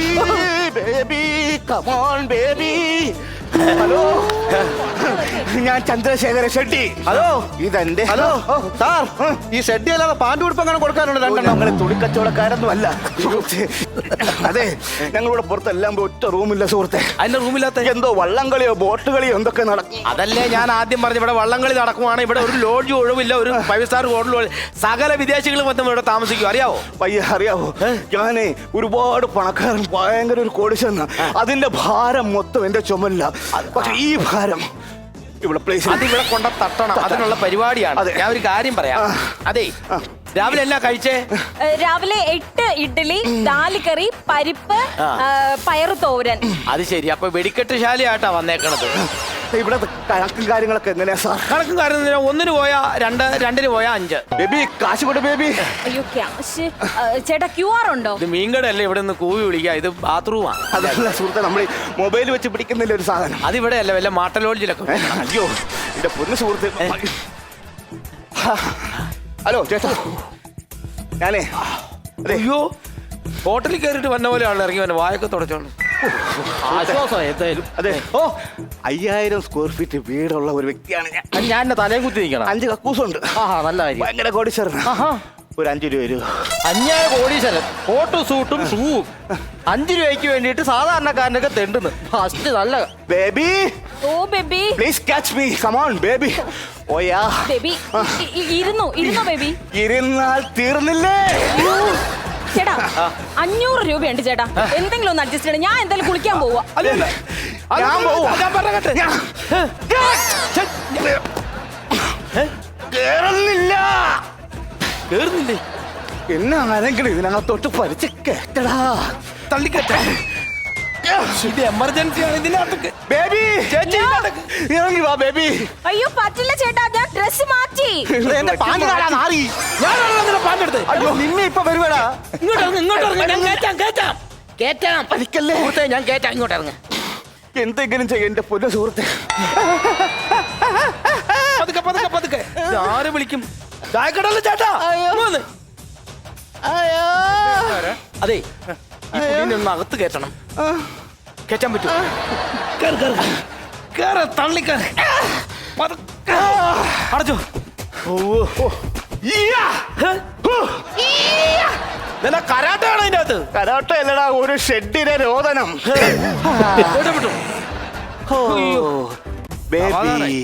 Baby baby come on baby. Hello, ഞാൻ Chandrasekhara Shetty. Hello, ഇതെന്റെ. Hello sir, ഈ ഷെഡ്ഡി അല്ലാതെ പാൻറ് ഉടുപ്പ് അങ്ങനെ കൊടുക്കാനുണ്ട് രണ്ടെണ്ണം. ഞങ്ങളെ തുണിക്കച്ചവടക്കാരൊന്നും അല്ല. അതെ, ഞങ്ങളിവിടെ പുറത്തെല്ലാം പോയി ഒറ്റ റൂമില്ല സുഹൃത്തെ. അതിന്റെ റൂമില്ലാത്ത എന്തോ വള്ളംകളിയോ ബോട്ട് കളിയോ എന്തൊക്കെ നടക്കും. അതല്ലേ ഞാൻ ആദ്യം പറഞ്ഞു, ഇവിടെ വള്ളംകളി നടക്കുവാണ്, ഇവിടെ ഒരു ലോഡ്ജ് ഒഴിവില്ല, ഒരു 5 സ്റ്റാർ ഹോട്ടൽ, സകല വിദേശികളും വന്ന് ഇവിടെ താമസിക്കും. അറിയാവോ? പയ്യ അറിയാവോ, ഞാനേ ഒരുപാട് പണക്കാരൻ, ഭയങ്കര ഒരു കോടിച്ചെന്ന്. അതിന്റെ ഭാരം മൊത്തം എന്റെ ചുമല്ല. പക്ഷെ ഈ ഭാരം ഇവിടെ പ്ലേസ് അതിവിടെ കൊണ്ട തട്ടണം, അതിനുള്ള പരിപാടിയാണ്. ഞാൻ ഒരു കാര്യം പറയാം. അതെ, രാവിലെ എന്നാ കഴിച്ചേ? രാവിലെ 8 ഇഡ്ഡലി, 4 കറി, പരിപ്പ്, പയറ് തോരൻ. അത് ശരി. അപ്പൊ വെടിക്കെട്ട് ശാലയായിട്ടാ വന്നേക്കണത്. ഇവിടെ കണക്കും കാര്യങ്ങളൊക്കെ എങ്ങനെയാ സാർ? കണക്കും കാര്യം 1 പോയാ 2, 2 പോയാ 5. ബേബി കാശ് കൊടു ബേബി. അയ്യോ ക്യാഷ് ചേട്ടാ, QR ഉണ്ടോ? ഇത് മീൻകടല്ലേ, ഇവിടെ നിന്ന് കൂവി വിളിക്കുക. ഇത് ബാത്റൂമാണ്. അതല്ല സുഹൃത്തെ, നമ്മൾ മൊബൈൽ വെച്ച് പിടിക്കുന്നില്ല ഒരു സാധനം. അതിവിടെ അല്ല, വല്ല മാട്ടലോഡ്ജിലൊക്കെ. അയ്യോ എന്റെ പൊന്നു സുഹൃത്ത്. ഹലോ ചേട്ടാ, ഞാനേ അതെ. അയ്യോ, ഹോട്ടലിൽ കയറിയിട്ട് വന്ന പോലെയാണ് ഇറങ്ങി വന്നെ, വായൊക്കെ തുടച്ചോണ്ട്. ആശ്വാസം എന്തായാലും. അതെ, 5000 സ്ക്വയർ ഫീറ്റ് വീടുള്ള ഒരു വ്യക്തിയാണ് ഞാൻ. ഞാൻ എന്നെ തലയും കുത്തി നിൽക്കണം. 5 കക്കൂസുണ്ട്. നല്ല കാര്യം. ഭയങ്കര കോടീശ്വരൻ. ഒരു 5 രൂപ വരൂ. 5,000 കോടീശ്വരൻ, കോട്ടും സൂട്ടും ഷൂവും 5 രൂപയ്ക്ക് വേണ്ടിയിട്ട് സാധാരണക്കാരനൊക്കെ തെണ്ടുന്നു. ഫസ്റ്റ് നല്ല baby. Oh baby, please catch me, come on baby. ഓയാ ബേബി ഇരുന്നു ബേബി. ഇരുന്നാൽ തീർന്നില്ലേ? ചേട്ടാ 500 രൂപയുണ്ട് ചേട്ടാ, എന്തെങ്കിലും ഒന്ന് അഡ്ജസ്റ്റ് ചെയ്യണം. ഞാൻ എന്തായാലും കുളിക്കാൻ പോവാ. ഞാൻ പോവാ. കേറുന്നില്ല. കേറുന്നില്ലേ? എന്നെ ആരെങ്കിലും ഇതിനകത്തോട്ട് പരിച്ച് കേട്ടടാ. തള്ളിക്കട്ടെ. ഇത് എമർജൻസി ആണ്. ഇതിനകത്ത് ബേബി ഇറങ്ങി വാ ബേബി. അയ്യോ പറ്റില്ല ചേട്ടാ, ഞാൻ ഡ്രസ് മാറ്റി. എന്റെ പാന്റ് കാണാൻ മാറി. ഞാനാണല്ലോ പാണ്ടെടുത്ത്. അയ്യോ നിന്നെ ഇപ്പൊ വരുവേടാ. ഇങ്ങോട്ട് കേറ്റാം. പലിക്കല്ലേ ഞാൻ കേറ്റാം. ഇങ്ങോട്ട് ഇറങ്ങ. എന്തെങ്കിലും ചെയ്യ എന്റെ പൊന്നു സുഹൃത്തെ. പതുക്കെ. ആര് വിളിക്കും? ചായക്കടല്ല ചേട്ടാ. അതെ, ഈ പുള്ളിനെ ഒന്ന് അകത്ത് കയറ്റണം. കയറ്റാൻ പറ്റുമോ? തള്ളിക്കേ. അടച്ചോ. കരാട്ടയാണോ അതിന്റെ അകത്ത്? കരാട്ട അല്ലടാ, ഒരു ഷെഡിനെ രോദനം. ബേബി